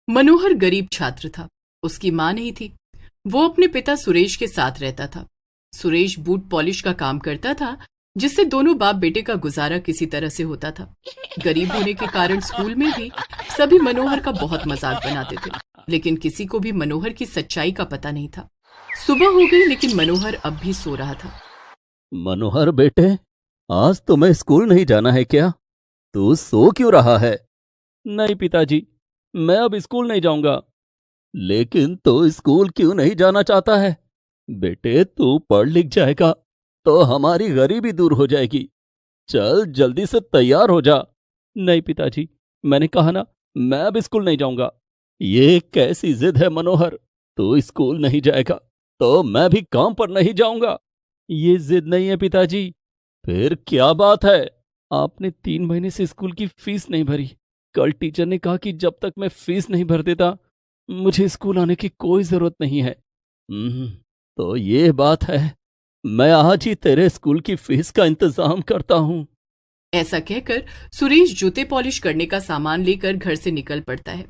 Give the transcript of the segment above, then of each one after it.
मनोहर गरीब छात्र था। उसकी मां नहीं थी। वो अपने पिता सुरेश के साथ रहता था। सुरेश बूट पॉलिश का काम करता था, जिससे दोनों बाप बेटे का गुजारा किसी तरह से होता था। गरीब होने के कारण स्कूल में भी सभी मनोहर का बहुत मजाक बनाते थे, लेकिन किसी को भी मनोहर की सच्चाई का पता नहीं था। सुबह हो गई, लेकिन मनोहर अब भी सो रहा था। मनोहर बेटे, आज तुम्हें स्कूल नहीं जाना है क्या? तू सो क्यों रहा है? नहीं पिताजी, मैं अब स्कूल नहीं जाऊंगा। लेकिन तू स्कूल क्यों नहीं जाना चाहता है? बेटे, तू पढ़ लिख जाएगा तो हमारी गरीबी दूर हो जाएगी। चल जल्दी से तैयार हो जा। नहीं पिताजी, मैंने कहा ना, मैं अब स्कूल नहीं जाऊंगा। ये कैसी जिद है मनोहर? तू स्कूल नहीं जाएगा तो मैं भी काम पर नहीं जाऊंगा। ये जिद नहीं है पिताजी। फिर क्या बात है? आपने 3 महीने से स्कूल की फीस नहीं भरी। कल टीचर ने कहा कि जब तक मैं फीस नहीं भर देता मुझे स्कूल आने की कोई जरूरत नहीं है। तो ये बात है। मैं आज ही तेरे स्कूल की फीस का इंतजाम करता हूँ। ऐसा कहकर सुरेश जूते पॉलिश करने का सामान लेकर घर से निकल पड़ता है।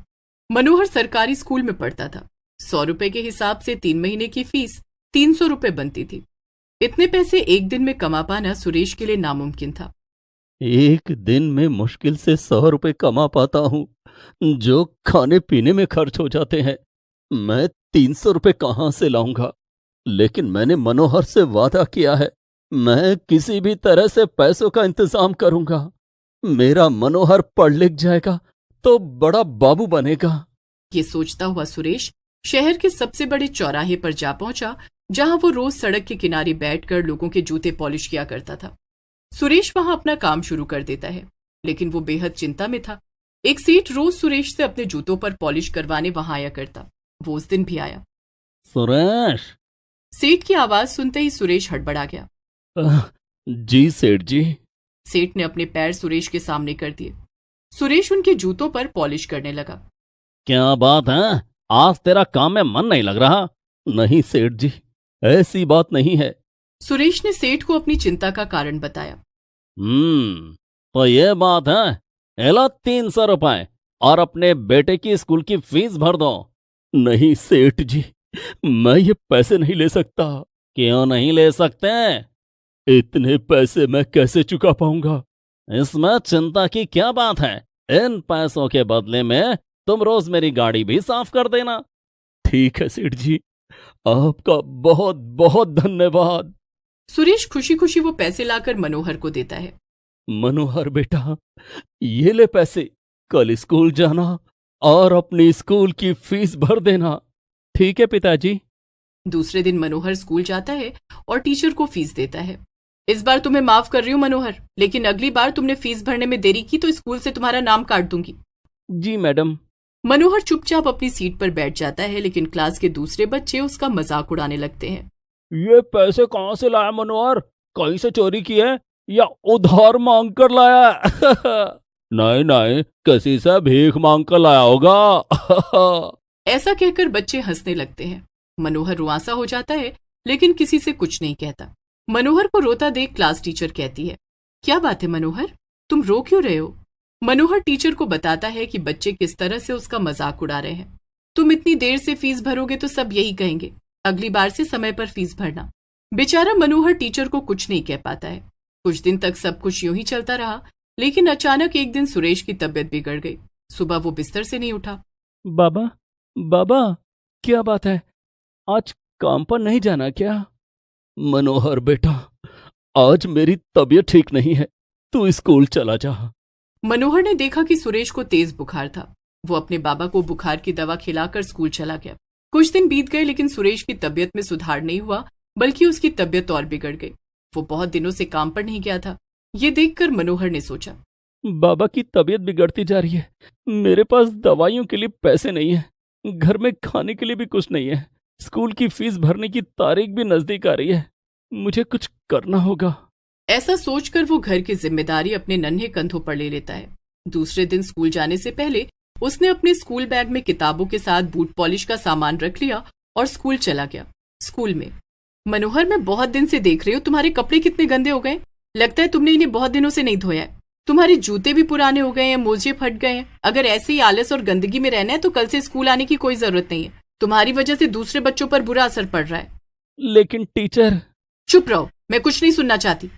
मनोहर सरकारी स्कूल में पढ़ता था। 100 रुपए के हिसाब से 3 महीने की फीस 300 रुपए बनती थी। इतने पैसे एक दिन में कमा पाना सुरेश के लिए नामुमकिन था। एक दिन में मुश्किल से 100 रुपए कमा पाता हूँ, जो खाने पीने में खर्च हो जाते हैं। मैं 300 रुपए कहाँ से लाऊंगा? लेकिन मैंने मनोहर से वादा किया है, मैं किसी भी तरह से पैसों का इंतजाम करूंगा। मेरा मनोहर पढ़ लिख जाएगा तो बड़ा बाबू बनेगा। ये सोचता हुआ सुरेश शहर के सबसे बड़े चौराहे पर जा पहुंचा, जहां वो रोज सड़क के किनारे बैठकर लोगों के जूते पॉलिश किया करता था। सुरेश वहां अपना काम शुरू कर देता है, लेकिन वो बेहद चिंता में था। एक सेठ रोज सुरेश से अपने जूतों पर पॉलिश करवाने वहां आया करता। वो उस दिन भी आया। सुरेश! सेठ की आवाज सुनते ही सुरेश हड़बड़ा गया। जी सेठ जी। सेठ ने अपने पैर सुरेश के सामने कर दिए। सुरेश उनके जूतों पर पॉलिश करने लगा। क्या बात है? आज तेरा काम में मन नहीं लग रहा? नहीं सेठ जी, ऐसी बात नहीं है। सुरेश ने सेठ को अपनी चिंता का कारण बताया। तो ये बात है। एला 300 रुपए और अपने बेटे की स्कूल की फीस भर दो। नहीं सेठ जी, मैं ये पैसे नहीं ले सकता। क्यों नहीं ले सकते? इतने पैसे मैं कैसे चुका पाऊंगा? इसमें चिंता की क्या बात है? इन पैसों के बदले में तुम रोज मेरी गाड़ी भी साफ कर देना। ठीक है सेठ जी, आपका बहुत बहुत धन्यवाद। सुरेश खुशी खुशी वो पैसे लाकर मनोहर को देता है। मनोहर बेटा, ये ले पैसे। कल स्कूल जाना और अपनी स्कूल की फीस भर देना। ठीक है पिताजी। दूसरे दिन मनोहर स्कूल जाता है और टीचर को फीस देता है। इस बार तुम्हें माफ कर रही हूँ मनोहर, लेकिन अगली बार तुमने फीस भरने में देरी की तो स्कूल से तुम्हारा नाम काट दूंगी। जी मैडम। मनोहर चुपचाप अपनी सीट पर बैठ जाता है, लेकिन क्लास के दूसरे बच्चे उसका मजाक उड़ाने लगते हैं। ये पैसे कहाँ से लाया मनोहर? कहीं से चोरी किए या उधार मांग कर लाया? नहीं नहीं, किसी से भीख मांग कर लाया होगा। ऐसा कहकर बच्चे हंसने लगते हैं। मनोहर रुआंसा हो जाता है, लेकिन किसी से कुछ नहीं कहता। मनोहर को रोता देख क्लास टीचर कहती है, क्या बात है मनोहर, तुम रो क्यों रहे हो? मनोहर टीचर को बताता है कि बच्चे किस तरह से उसका मजाक उड़ा रहे हैं। तुम इतनी देर से फीस भरोगे तो सब यही कहेंगे, अगली बार से समय पर फीस भरना। बेचारा मनोहर टीचर को कुछ नहीं कह पाता है। कुछ दिन तक सब कुछ यूं ही चलता रहा, लेकिन अचानक एक दिन सुरेश की तबीयत बिगड़ गई। सुबह वो बिस्तर से नहीं उठा। बाबा, बाबा, क्या बात है? आज काम पर नहीं जाना क्या? मनोहर बेटा, आज मेरी तबीयत ठीक नहीं है, तू स्कूल चला जा। मनोहर ने देखा कि सुरेश को तेज बुखार था। वो अपने बाबा को बुखार की दवा खिलाकर स्कूल चला गया। कुछ दिन बीत गए, लेकिन सुरेश की तबीयत में सुधार नहीं हुआ, बल्कि उसकी तबीयत और बिगड़ गई। वो बहुत दिनों से काम पर नहीं गया था। ये देखकर मनोहर ने सोचा, बाबा की तबीयत बिगड़ती जा रही है। मेरे पास दवाइयों के लिए पैसे नहीं है, घर में खाने के लिए भी कुछ नहीं है, स्कूल की फीस भरने की तारीख भी नजदीक आ रही है। मुझे कुछ करना होगा। ऐसा सोचकर वो घर की जिम्मेदारी अपने नन्हे कंधों पर ले लेता है। दूसरे दिन स्कूल जाने से पहले उसने अपने स्कूल बैग में किताबों के साथ बूट पॉलिश का सामान रख लिया और स्कूल चला गया। स्कूल में, मनोहर, मैं बहुत दिन से देख रही हूँ तुम्हारे कपड़े कितने गंदे हो गए। लगता है तुमने इन्हें बहुत दिनों से नहीं धोया है। तुम्हारे जूते भी पुराने हो गए हैं, मोजे फट गए हैं। अगर ऐसे ही आलस और गंदगी में रहना है तो कल से स्कूल आने की कोई जरूरत नहीं है। तुम्हारी वजह से दूसरे बच्चों पर बुरा असर पड़ रहा है। लेकिन टीचर। चुप रहो, मैं कुछ नहीं सुनना चाहती।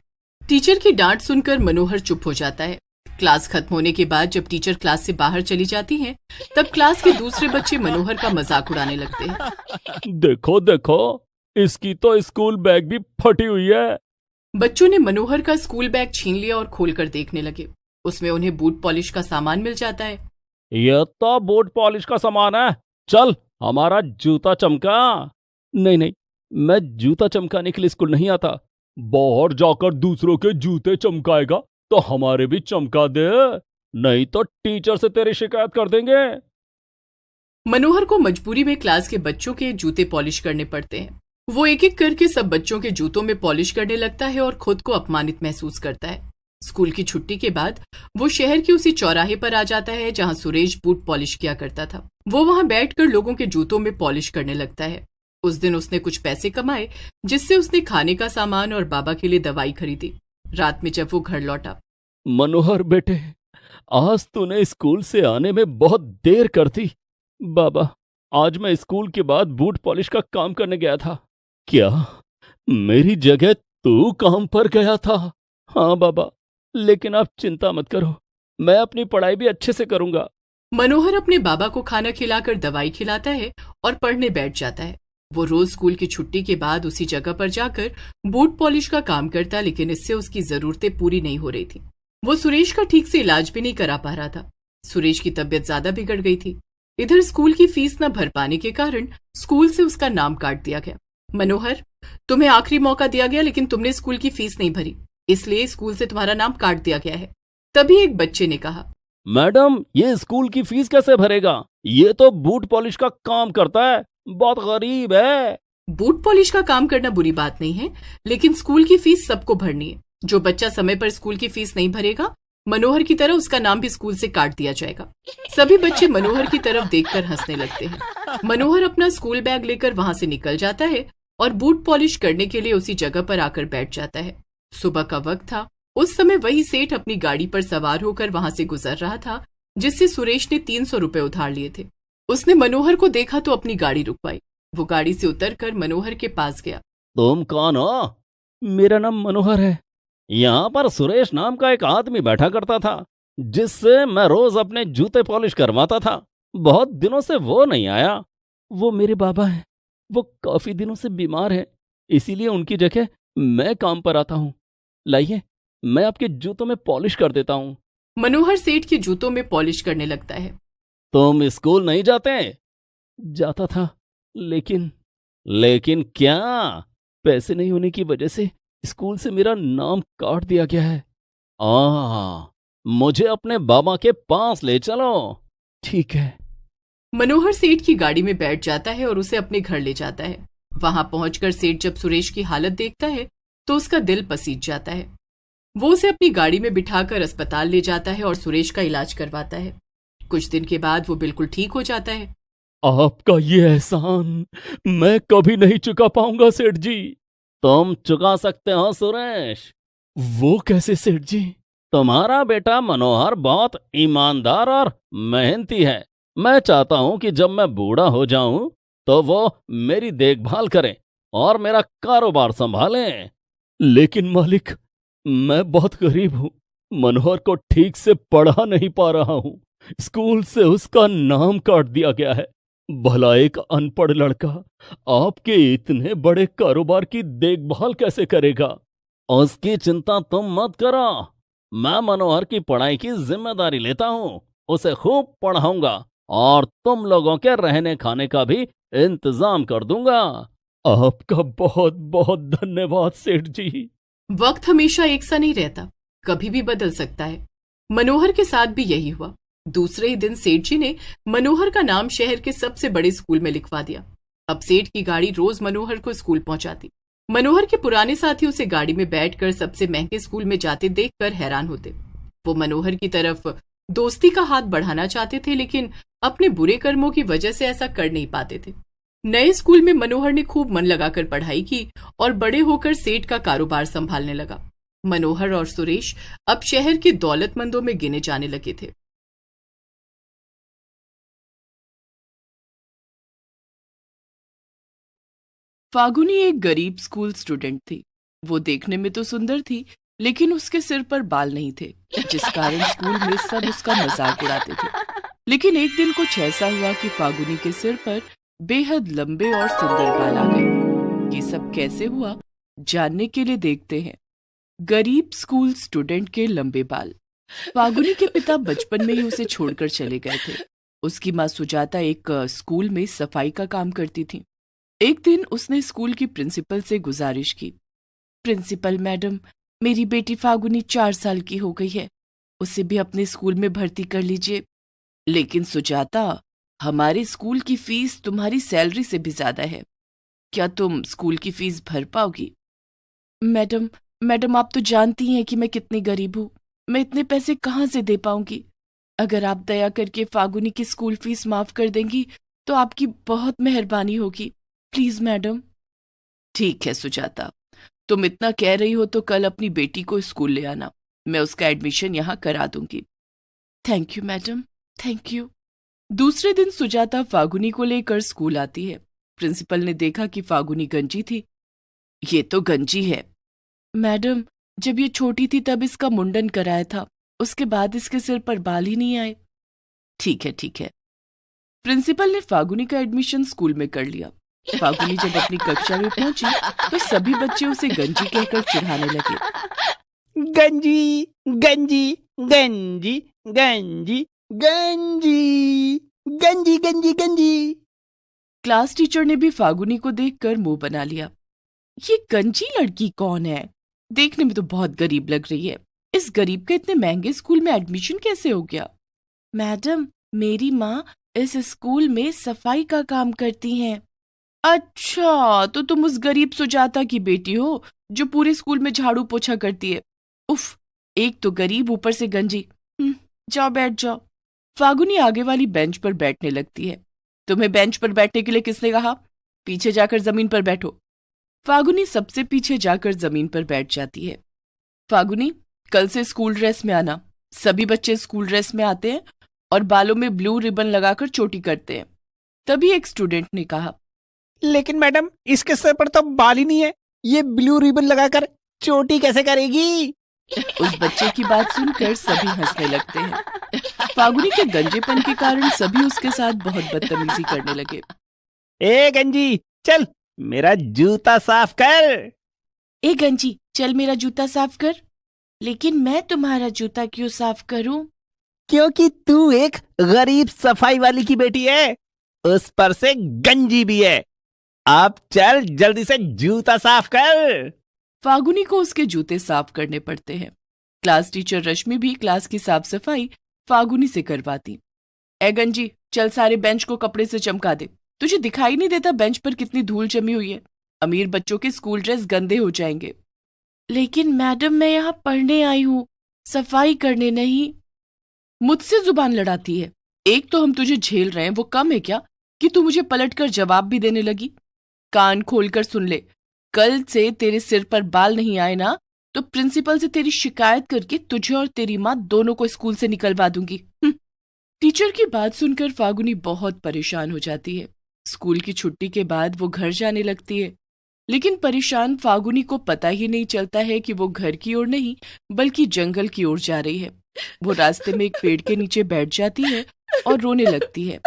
टीचर की डांट सुनकर मनोहर चुप हो जाता है। क्लास खत्म होने के बाद जब टीचर क्लास से बाहर चली जाती हैं, तब क्लास के दूसरे बच्चे मनोहर का मजाक उड़ाने लगते हैं। देखो देखो, इसकी तो स्कूल बैग भी फटी हुई है। बच्चों ने मनोहर का स्कूल बैग छीन लिया और खोलकर देखने लगे। उसमें उन्हें बूट पॉलिश का सामान मिल जाता है। यह तो बूट पॉलिश का सामान है। चल, हमारा जूता चमका। नहीं नहीं, मैं जूता चमकाने के लिए स्कूल नहीं आता। बाहर जाकर दूसरों के जूते चमकाएगा तो हमारे भी चमका दे, नहीं तो टीचर से तेरी शिकायत कर देंगे। मनोहर को मजबूरी में क्लास के बच्चों के जूते पॉलिश करने पड़ते हैं। वो एक एक करके सब बच्चों के जूतों में पॉलिश करने लगता है और खुद को अपमानित महसूस करता है। स्कूल की छुट्टी के बाद वो शहर के उसी चौराहे पर आ जाता है जहां सुरेश बूट पॉलिश किया करता था। वो वहां बैठकर लोगों के जूतों में पॉलिश करने लगता है। उस दिन उसने कुछ पैसे कमाए, जिससे उसने खाने का सामान और बाबा के लिए दवाई खरीदी। रात में जब वो घर लौटा, मनोहर बेटे, आज तूने स्कूल से आने में बहुत देर कर दी। बाबा, आज मैं स्कूल के बाद बूट पॉलिश का काम करने गया था। क्या मेरी जगह तू काम पर गया था? हाँ बाबा, लेकिन आप चिंता मत करो, मैं अपनी पढ़ाई भी अच्छे से करूंगा। मनोहर अपने बाबा को खाना खिलाकर दवाई खिलाता है और पढ़ने बैठ जाता है। वो रोज स्कूल की छुट्टी के बाद उसी जगह पर जाकर बूट पॉलिश का काम करता, लेकिन इससे उसकी जरूरतें पूरी नहीं हो रही थी। वो सुरेश का ठीक से इलाज भी नहीं करा पा रहा था। सुरेश की तबीयत ज्यादा बिगड़ गई थी। इधर स्कूल की फीस न भर पाने के कारण स्कूल से उसका नाम काट दिया गया। मनोहर, तुम्हें आखिरी मौका दिया गया, लेकिन तुमने स्कूल की फीस नहीं भरी, इसलिए स्कूल से तुम्हारा नाम काट दिया गया है। तभी एक बच्चे ने कहा, मैडम, ये स्कूल की फीस कैसे भरेगा? ये तो बूट पॉलिश का काम करता है, बहुत गरीब है। बूट पॉलिश का काम करना बुरी बात नहीं है, लेकिन स्कूल की फीस सबको भरनी है। जो बच्चा समय पर स्कूल की फीस नहीं भरेगा, मनोहर की तरह उसका नाम भी स्कूल से काट दिया जाएगा। सभी बच्चे मनोहर की तरफ देखकर हंसने लगते हैं। मनोहर अपना स्कूल बैग लेकर वहां से निकल जाता है और बूट पॉलिश करने के लिए उसी जगह पर आकर बैठ जाता है। सुबह का वक्त था। उस समय वही सेठ अपनी गाड़ी पर सवार होकर वहां से गुजर रहा था, जिससे सुरेश ने 300 रुपए उधार लिए थे। उसने मनोहर को देखा तो अपनी गाड़ी रुकवाई। वो गाड़ी से उतरकर मनोहर के पास गया। तुम कौन हो? मेरा नाम मनोहर है। यहाँ पर सुरेश नाम का एक आदमी बैठा करता था, जिससे मैं रोज अपने जूते पॉलिश करवाता था। बहुत दिनों से वो नहीं आया। वो मेरे बाबा हैं। वो काफी दिनों से बीमार हैं, इसीलिए उनकी जगह मैं काम पर आता हूँ। लाइए, मैं आपके जूतों में पॉलिश कर देता हूँ। मनोहर सेठ के जूतों में पॉलिश करने लगता है। तुम स्कूल नहीं जाते? जाता था, लेकिन क्या? पैसे नहीं होने की वजह से स्कूल से मेरा नाम काट दिया गया है। मुझे अपने बाबा के पास ले चलो। ठीक है। मनोहर सेठ की गाड़ी में बैठ जाता है और उसे अपने घर ले जाता है। वहां पहुंचकर सेठ जब सुरेश की हालत देखता है तो उसका दिल पसीज जाता है। वो उसे अपनी गाड़ी में बिठाकर अस्पताल ले जाता है और सुरेश का इलाज करवाता है। कुछ दिन के बाद वो बिल्कुल ठीक हो जाता है। आपका ये एहसान मैं कभी नहीं चुका पाऊंगा सेठ जी। तुम चुका सकते हो सुरेश। वो कैसे सेठ जी? तुम्हारा बेटा मनोहर बहुत ईमानदार और मेहनती है। मैं चाहता हूं कि जब मैं बूढ़ा हो जाऊं तो वो मेरी देखभाल करे और मेरा कारोबार संभाले। लेकिन मालिक, मैं बहुत गरीब हूं। मनोहर को ठीक से पढ़ा नहीं पा रहा हूं। स्कूल से उसका नाम काट दिया गया है। भला एक अनपढ़ लड़का आपके इतने बड़े कारोबार की देखभाल कैसे करेगा? उसकी चिंता तुम मत करो। मैं मनोहर की पढ़ाई की जिम्मेदारी लेता हूँ। उसे खूब पढ़ाऊंगा और तुम लोगों के रहने खाने का भी इंतजाम कर दूंगा। आपका बहुत बहुत धन्यवाद सेठ जी। वक्त हमेशा एक सा नहीं रहता, कभी भी बदल सकता है। मनोहर के साथ भी यही हुआ। दूसरे ही दिन सेठ जी ने मनोहर का नाम शहर के सबसे बड़े स्कूल में लिखवा दिया। अब सेठ की गाड़ी रोज मनोहर को स्कूल पहुंचाती। मनोहर के पुराने साथी उसे गाड़ी में बैठकर सबसे महंगे स्कूल में जाते देखकर हैरान होते। वो मनोहर की तरफ दोस्ती का हाथ बढ़ाना चाहते थे, लेकिन अपने बुरे कर्मों की वजह से ऐसा कर नहीं पाते थे। नए स्कूल में मनोहर ने खूब मन लगाकर पढ़ाई की और बड़े होकर सेठ का कारोबार संभालने लगा। मनोहर और सुरेश अब शहर के दौलतमंदों में गिने जाने लगे थे। फागुनी एक गरीब स्कूल स्टूडेंट थी। वो देखने में तो सुंदर थी, लेकिन उसके सिर पर बाल नहीं थे, जिस कारण स्कूल में सब उसका मजाक उड़ाते थे। लेकिन एक दिन कुछ ऐसा हुआ कि फागुनी के सिर पर बेहद लंबे और सुंदर बाल आ गए। ये सब कैसे हुआ, जानने के लिए देखते हैं गरीब स्कूल स्टूडेंट के लंबे बाल। फागुनी के पिता बचपन में ही उसे छोड़कर चले गए थे। उसकी माँ सुजाता एक स्कूल में सफाई का काम करती थी। एक दिन उसने स्कूल की प्रिंसिपल से गुजारिश की, प्रिंसिपल मैडम, मेरी बेटी फागुनी 4 साल की हो गई है, उसे भी अपने स्कूल में भर्ती कर लीजिए। लेकिन सुजाता, हमारे स्कूल की फीस तुम्हारी सैलरी से भी ज्यादा है, क्या तुम स्कूल की फीस भर पाओगी? मैडम आप तो जानती हैं कि मैं कितनी गरीब हूँ, मैं इतने पैसे कहाँ से दे पाऊंगी। अगर आप दया करके फागुनी की स्कूल फीस माफ कर देंगी तो आपकी बहुत मेहरबानी होगी, प्लीज मैडम। ठीक है सुजाता, तुम इतना कह रही हो तो कल अपनी बेटी को स्कूल ले आना, मैं उसका एडमिशन यहाँ करा दूंगी। Thank you madam, thank you. दूसरे दिन सुजाता फागुनी को लेकर स्कूल आती है। प्रिंसिपल ने देखा कि फागुनी गंजी थी। ये तो गंजी है मैडम, जब ये छोटी थी तब इसका मुंडन कराया था, उसके बाद इसके सिर पर बाल ही नहीं आए। ठीक है। प्रिंसिपल ने फागुनी का एडमिशन स्कूल में कर लिया। फागुनी जब अपनी कक्षा में पहुंची तो सभी बच्चे उसे गंजी कहकर चिढ़ाने लगे। गंजी गंजी गंजी गंजी गंजी गंजी गंजी गंजी। क्लास टीचर ने भी फागुनी को देखकर मुंह बना लिया। ये गंजी लड़की कौन है? देखने में तो बहुत गरीब लग रही है। इस गरीब के इतने महंगे स्कूल में एडमिशन कैसे हो गया? मैडम, मेरी माँ इस स्कूल में सफाई का काम करती हैं। अच्छा, तो तुम उस गरीब सुजाता की बेटी हो जो पूरे स्कूल में झाड़ू पोछा करती है। उफ, एक तो गरीब ऊपर से गंजी। जाओ बैठ जाओ। फागुनी आगे वाली बेंच पर बैठने लगती है। तुम्हें बेंच पर बैठने के लिए किसने कहा? पीछे जाकर जमीन पर बैठो। फागुनी सबसे पीछे जाकर जमीन पर बैठ जाती है। फागुनी, कल से स्कूल ड्रेस में आना। सभी बच्चे स्कूल ड्रेस में आते हैं और बालों में ब्लू रिबन लगाकर चोटी करते हैं। तभी एक स्टूडेंट ने कहा, लेकिन मैडम, इसके सर पर तो बाल ही नहीं है, ये ब्लू रिबन लगाकर चोटी कैसे करेगी? उस बच्चे की बात सुनकर सभी हंसने लगते हैं। फागुनी के गंजेपन के कारण सभी उसके साथ बहुत बदतमीजी करने लगे। ए गंजी, चल मेरा जूता साफ कर। ए गंजी, चल मेरा जूता साफ कर। लेकिन मैं तुम्हारा जूता क्यों साफ करूं? क्योंकि तू एक गरीब सफाई वाली की बेटी है, उस पर से गंजी भी है। अब चल जल्दी से जूता साफ कर। फागुनी को उसके जूते साफ करने पड़ते हैं। क्लास टीचर रश्मि भी क्लास की साफ सफाई फागुनी से करवाती। ए गंजी, चल सारे बेंच को कपड़े से चमका दे। तुझे दिखाई नहीं देता बेंच पर कितनी धूल जमी हुई है? अमीर बच्चों के स्कूल ड्रेस गंदे हो जाएंगे। लेकिन मैडम, मैं यहाँ पढ़ने आई हूँ, सफाई करने नहीं। मुझसे जुबान लड़ाती है। एक तो हम तुझे झेल रहे हैं, वो कम है क्या कि तू मुझे पलटकर जवाब भी देने लगी? कान खोलकर सुन ले, कल से तेरे सिर पर बाल नहीं आए ना तो प्रिंसिपल से तेरी शिकायत करके तुझे और तेरी माँ दोनों को स्कूल से निकलवा दूंगी। टीचर की बात सुनकर फागुनी बहुत परेशान हो जाती है। स्कूल की छुट्टी के बाद वो घर जाने लगती है, लेकिन परेशान फागुनी को पता ही नहीं चलता है कि वो घर की ओर नहीं बल्कि जंगल की ओर जा रही है। वो रास्ते में एक पेड़ के नीचे बैठ जाती है और रोने लगती है।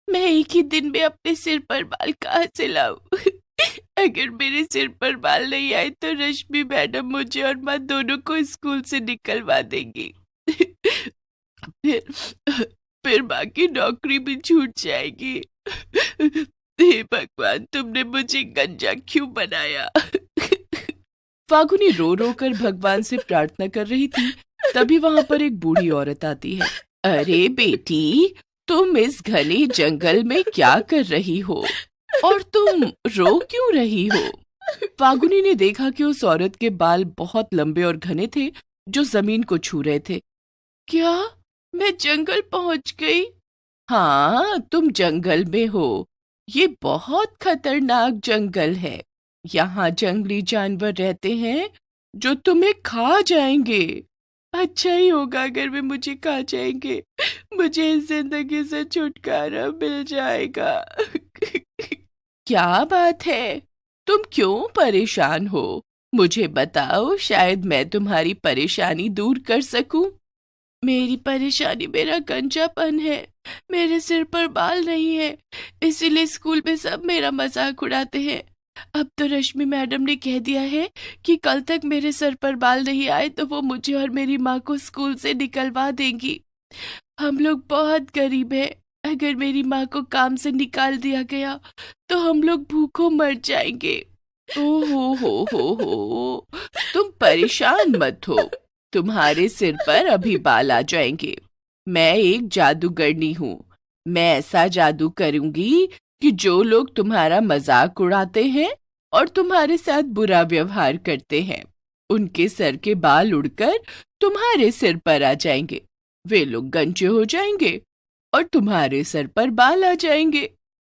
मैं एक ही दिन में अपने सिर पर बाल कहाँ से लाऊं? अगर मेरे सिर पर बाल नहीं आए तो रश्मि मैडम मुझे और माँ दोनों को स्कूल से निकलवा देंगी। फिर माँ की नौकरी भी छूट जाएगी। हे भगवान, तुमने मुझे गंजा क्यों बनाया? फागुनी रो रो कर भगवान से प्रार्थना कर रही थी, तभी वहां पर एक बूढ़ी औरत आती है। अरे बेटी, तुम इस घने जंगल में क्या कर रही हो और तुम रो क्यों रही हो? फागुनी ने देखा कि उस औरत के बाल बहुत लंबे और घने थे जो जमीन को छू रहे थे। क्या मैं जंगल पहुंच गई? हाँ, तुम जंगल में हो। ये बहुत खतरनाक जंगल है। यहाँ जंगली जानवर रहते हैं जो तुम्हें खा जाएंगे। अच्छा ही होगा अगर वे मुझे खा जाएंगे, मुझे इस जिंदगी से छुटकारा मिल जाएगा। क्या बात है, तुम क्यों परेशान हो? मुझे बताओ, शायद मैं तुम्हारी परेशानी दूर कर सकूं। मेरी परेशानी मेरा गंजापन है। मेरे सिर पर बाल नहीं है, इसीलिए स्कूल में सब मेरा मजाक उड़ाते हैं। अब तो रश्मि मैडम ने कह दिया है कि कल तक मेरे सर पर बाल नहीं आए तो वो मुझे और मेरी माँ को स्कूल से निकलवा देंगी। हम लोग बहुत गरीब हैं, अगर मेरी माँ को काम से निकाल दिया गया तो हम लोग भूखों मर जाएंगे। हो, तुम परेशान मत हो, तुम्हारे सिर पर अभी बाल आ जाएंगे। मैं एक जादूगरनी हूँ। मैं ऐसा जादू करूंगी कि जो लोग तुम्हारा मजाक उड़ाते हैं और तुम्हारे साथ बुरा व्यवहार करते हैं, उनके सर के बाल उड़कर तुम्हारे सिर पर आ जाएंगे। वे लोग गंजे हो जाएंगे और तुम्हारे सर पर बाल आ जाएंगे।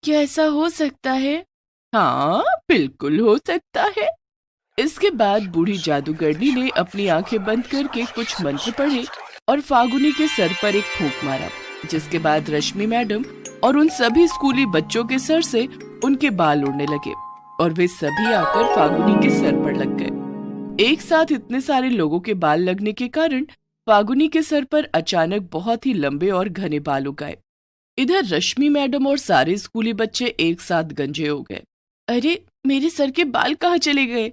क्या ऐसा हो सकता है? हाँ, बिल्कुल हो सकता है। इसके बाद बूढ़ी जादूगरनी ने अपनी आंखें बंद करके कुछ मंत्र पढ़े और फागुनी के सर पर एक फूंक मारा, जिसके बाद रश्मि मैडम और उन सभी स्कूली बच्चों के सर से उनके बाल उड़ने लगे और वे सभी आकर फागुनी के सर पर लग गए। एक साथ इतने सारे लोगों के बाल लगने के कारण फागुनी के सर पर अचानक बहुत ही लंबे और घने बाल उग गए। इधर रश्मि मैडम और सारे स्कूली बच्चे एक साथ गंजे हो गए। अरे, मेरे सर के बाल कहाँ चले गए?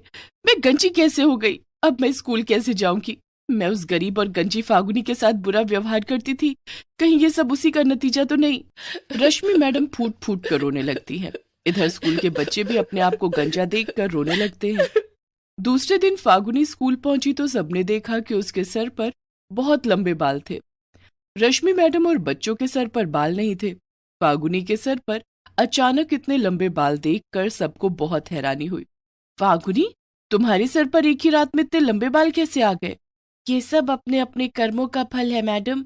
मैं गंजी कैसे हो गई? अब मैं स्कूल कैसे जाऊंगी? मैं उस गरीब और गंजी फागुनी के साथ बुरा व्यवहार करती थी, कहीं ये सब उसी का नतीजा तो नहीं? रश्मि मैडम फूट फूट कर रोने लगती है। इधर स्कूल के बच्चे भी अपने आप को गंजा देखकर रोने लगते हैं। दूसरे दिन फागुनी स्कूल पहुंची तो सबने देखा कि उसके सर पर बहुत लंबे बाल थे। रश्मि मैडम और बच्चों के सर पर बाल नहीं थे। फागुनी के सर पर अचानक इतने लंबे बाल देखकर सबको बहुत हैरानी हुई। फागुनी, तुम्हारे सर पर एक ही रात में इतने लंबे बाल कैसे आ गए? ये सब अपने अपने कर्मों का फल है मैडम।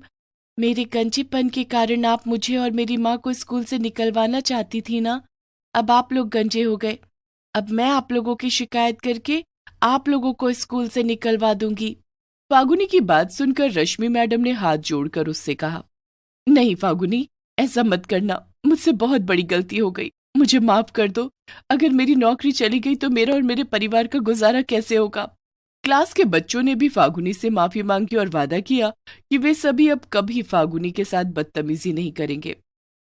मेरे गंजेपन के कारण आप मुझे और मेरी माँ को स्कूल से निकलवाना चाहती थी ना। अब आप लोग गंजे हो गए। अब मैं आप लोगों की शिकायत करके आप लोगों को स्कूल से निकलवा दूंगी। फागुनी की बात सुनकर रश्मि मैडम ने हाथ जोड़कर उससे कहा, नहीं फागुनी, ऐसा मत करना। मुझसे बहुत बड़ी गलती हो गई, मुझे माफ कर दो। अगर मेरी नौकरी चली गई तो मेरा और मेरे परिवार का गुजारा कैसे होगा? क्लास के बच्चों ने भी फागुनी से माफी मांगी और वादा किया कि वे सभी अब कभी फागुनी के साथ बदतमीजी नहीं करेंगे।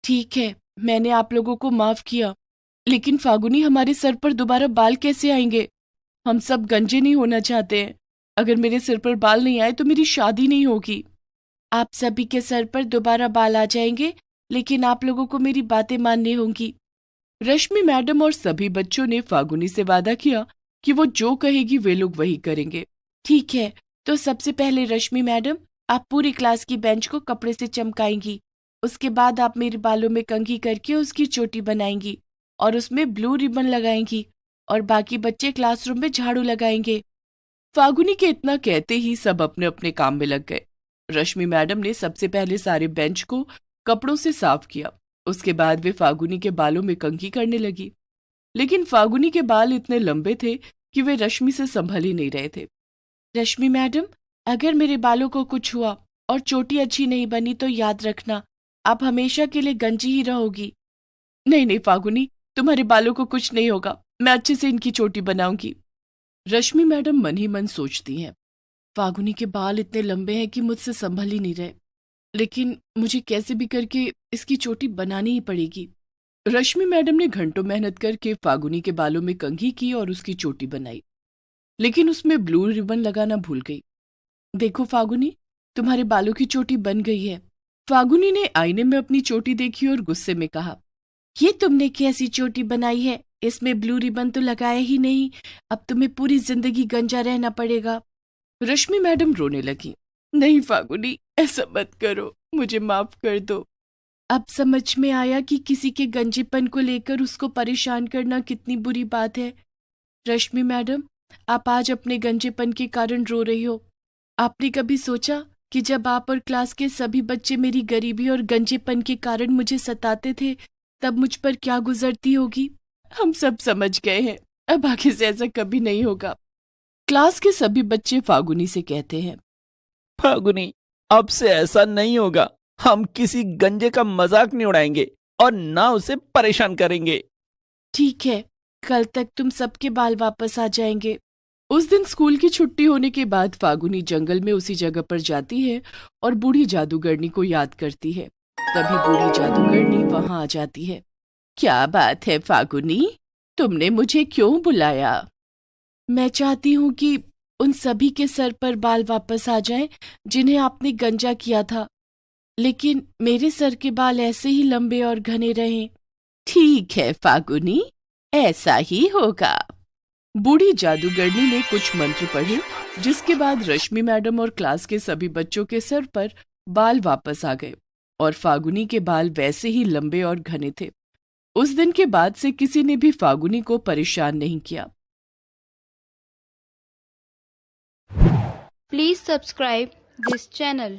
ठीक है, मैंने आप लोगों को माफ किया, लेकिन फागुनी, हमारे सर पर दोबारा बाल कैसे आएंगे? हम सब गंजे नहीं होना चाहते हैं। अगर मेरे सिर पर बाल नहीं आए तो मेरी शादी नहीं होगी। आप सभी के सर पर दोबारा बाल आ जाएंगे, लेकिन आप लोगों को मेरी बातें माननी होंगी। रश्मि मैडम और सभी बच्चों ने फागुनी से वादा किया कि वो जो कहेगी वे लोग वही करेंगे। ठीक है, तो सबसे पहले रश्मि मैडम, आप पूरी क्लास की बेंच को कपड़े से चमकाएंगी। उसके बाद आप मेरे बालों में कंघी करके उसकी चोटी बनाएंगी और उसमें ब्लू रिबन लगाएंगी और बाकी बच्चे क्लासरूम में झाड़ू लगाएंगे। फागुनी के इतना कहते ही सब अपने अपने काम में लग गए। रश्मि मैडम ने सबसे पहले सारे बेंच को कपड़ों से साफ किया। उसके बाद वे फागुनी के बालों में कंघी करने लगी, लेकिन फागुनी के बाल इतने लंबे थे कि वे रश्मि से संभल ही नहीं रहे थे। रश्मि मैडम, अगर मेरे बालों को कुछ हुआ और चोटी अच्छी नहीं बनी तो याद रखना, आप हमेशा के लिए गंजी ही रहोगी। नहीं नहीं फागुनी, तुम्हारे बालों को कुछ नहीं होगा, मैं अच्छे से इनकी चोटी बनाऊंगी। रश्मि मैडम मन ही मन सोचती हैं, फागुनी के बाल इतने लंबे हैं कि मुझसे संभल ही नहीं रहे, लेकिन मुझे कैसे भी करके इसकी चोटी बनानी ही पड़ेगी। रश्मि मैडम ने घंटों मेहनत करके फागुनी के बालों में कंघी की और उसकी चोटी बनाई, लेकिन उसमें ब्लू रिबन लगाना भूल गई। देखो फागुनी, तुम्हारे बालों की चोटी बन गई है। फागुनी ने आईने में अपनी चोटी देखी और गुस्से में कहा, ये तुमने कैसी चोटी बनाई है? इसमें ब्लू रिबन तो लगाया ही नहीं। अब तुम्हें पूरी जिंदगी गंजा रहना पड़ेगा। रश्मि मैडम रोने लगी। नहीं फागुनी, ऐसा मत करो, मुझे माफ कर दो। अब समझ में आया कि किसी के गंजेपन को लेकर उसको परेशान करना कितनी बुरी बात है। रश्मि मैडम, आप आज अपने गंजेपन के कारण रो रही हो। आपने कभी सोचा कि जब आप और क्लास के सभी बच्चे मेरी गरीबी और गंजेपन के कारण मुझे सताते थे, तब मुझ पर क्या गुजरती होगी? हम सब समझ गए हैं, अब आगे से ऐसा कभी नहीं होगा। क्लास के सभी बच्चे फागुनी से कहते हैं, फागुनी, अब से ऐसा नहीं होगा। हम किसी गंजे का मजाक नहीं उड़ाएंगे और ना उसे परेशान करेंगे। ठीक है, कल तक तुम सबके बाल वापस आ जाएंगे। उस दिन स्कूल की छुट्टी होने के बाद फागुनी जंगल में उसी जगह पर जाती है और बूढ़ी जादूगरनी को याद करती है। तभी बूढ़ी जादूगरनी वहां आ जाती है। क्या बात है फागुनी, तुमने मुझे क्यों बुलाया? मैं चाहती हूँ कि उन सभी के सर पर बाल वापस आ जाएं जिन्हें आपने गंजा किया था, लेकिन मेरे सर के बाल ऐसे ही लंबे और घने रहें। ठीक है फागुनी, ऐसा ही होगा। बूढ़ी जादूगरनी ने कुछ मंत्र पढ़े, जिसके बाद रश्मि मैडम और क्लास के सभी बच्चों के सर पर बाल वापस आ गए और फागुनी के बाल वैसे ही लंबे और घने थे। उस दिन के बाद से किसी ने भी फागुनी को परेशान नहीं किया। Please subscribe this channel.